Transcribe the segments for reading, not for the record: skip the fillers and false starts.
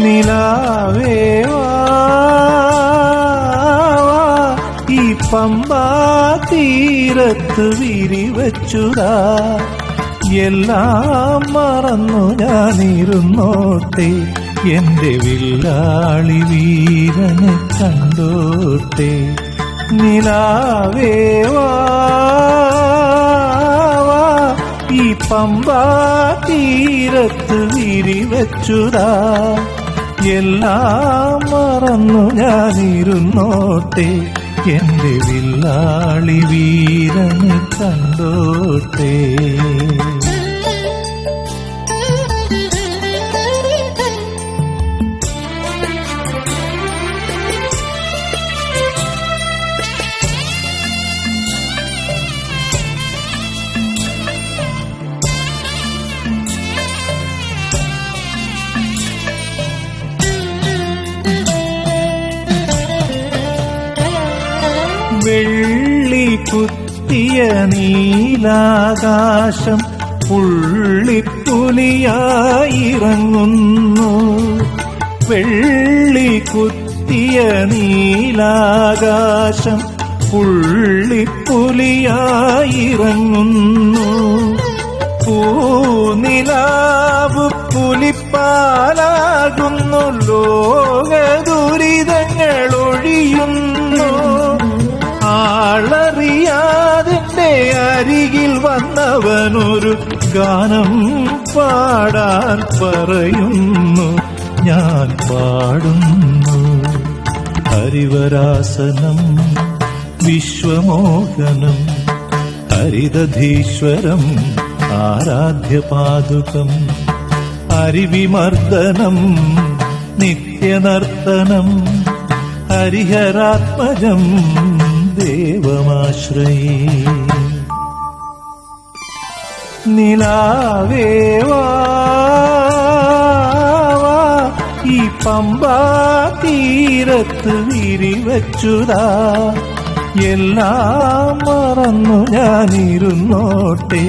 നിലാവേ വാ, ഈ പമ്പാ തീരത്ത് വിരിവച്ചുതാ, എല്ലാം മറന്നു ഞാനിരുന്നോട്ടെ, എന്റെ വില്ലാളി വീരനെ കണ്ടോട്ടെ. നിലാവേ വാ, ഈ പമ്പാ തീരത്ത് വിരിവച്ചുതാ, എല്ലാം മറന്നു ഞാനിരുന്നോട്ടെ, എന്റെ വില്ലാളി വീരനെ കണ്ടോട്ടെ. വെള്ളി കുത്തിയ നീലാകാശം പുള്ളിപ്പുലിയായിറങ്ങുന്നു, വെള്ളി കുത്തിയ നീലാകാശം പുള്ളിപ്പുലിയായിറങ്ങുന്നു, പൂനിലാവ് പുലിപ്പാലാകുന്നു, ലോകദുരിതങ്ങൾ ഒഴിയുന്നു, ആളറിയാതിന്റെ അരികിൽ വന്നവനൊരു ഗാനം പാടാൻ പറയുന്നു, ഞാൻ പാടുന്നു. ഹരിവരാസനം വിശ്വമോഹനം ഹരിദധീശ്വരം ആരാധ്യപാദുകം, ഹരിവിമർദ്ദനം നിത്യനർത്തനം ഹരിഹരാത്മജം ദേവമാശ്രയേ. നിലാവേ വാ, ഈ പമ്പാ തീരത്ത് വിരിവച്ചുതാ, എല്ലാം മറന്നു ഞാനിരുന്നോട്ടെ,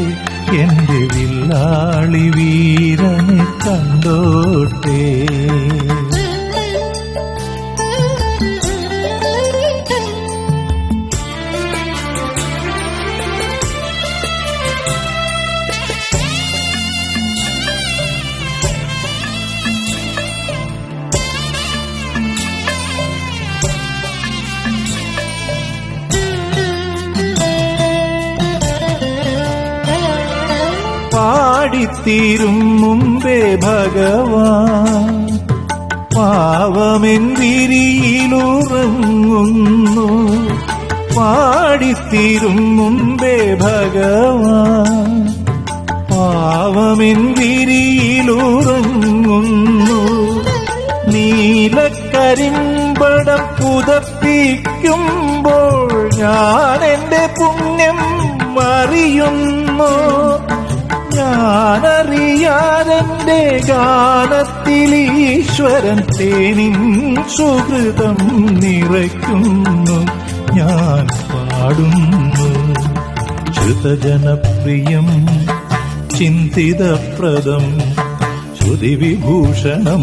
എന്റെ വില്ലാളി വീരനെ കണ്ടോട്ടെ. പാടിത്തീരും മുമ്പേ ഭഗവാൻ പാവമെന്തിരിയിലുറങ്ങുന്നു, പാടിത്തീരും മുമ്പേ ഭഗവാൻ പാവമെന്തിരിയിലുറങ്ങുന്നു, നീലക്കരിമ്പടം പുതപ്പിക്കുമ്പോൾ ഞാൻ എന്റെ പുണ്യം അറിയുന്നു, ഞാനറിയാതെന്റെ ഗാനത്തിൽ ഈശ്വരൻ തേനിൻ സുഹൃതം നിറയ്ക്കുന്നു, ഞാൻ പാടുന്നു. ശ്രുതജനപ്രിയം ചിന്തിതപ്രദം ശ്രുതിവിഭൂഷണം